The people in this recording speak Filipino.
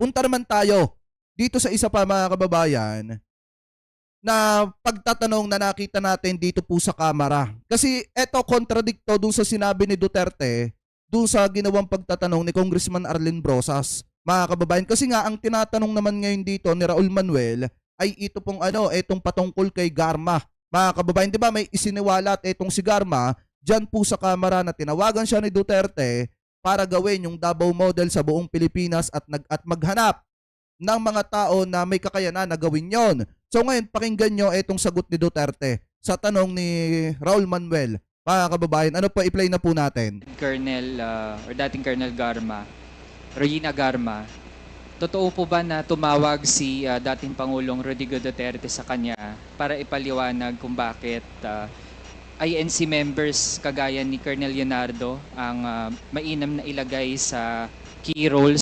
punta naman tayo dito sa isa pa mga kababayan na pagtatanong na nakita natin dito po sa kamera. Kasi eto kontradikto dun sa sinabi ni Duterte, dun sa ginawang pagtatanong ni Congressman Arlen Brosas. Mga kababayan, kasi nga ang tinatanong naman ngayon dito ni Raul Manuel ay ito pong etong patungkol kay Garma. Mga kababayan, di ba may isiniwalat etong si Garma dyan po sa kamera na tinawagan siya ni Duterte para gawin yung Davao model sa buong Pilipinas at maghanap ng mga tao na may kakayanan na gawin yon. So ngayon, pakinggan nyo itong sagot ni Duterte sa tanong ni Raul Manuel. Mga kababayan, ano po, i-play na po natin. Colonel or dating Colonel Garma, Regina Garma, totoo po ba na tumawag si dating Pangulong Rodrigo Duterte sa kanya para ipaliwanag kung bakit INC members kagaya ni Colonel Leonardo ang mainam na ilagay sa key roles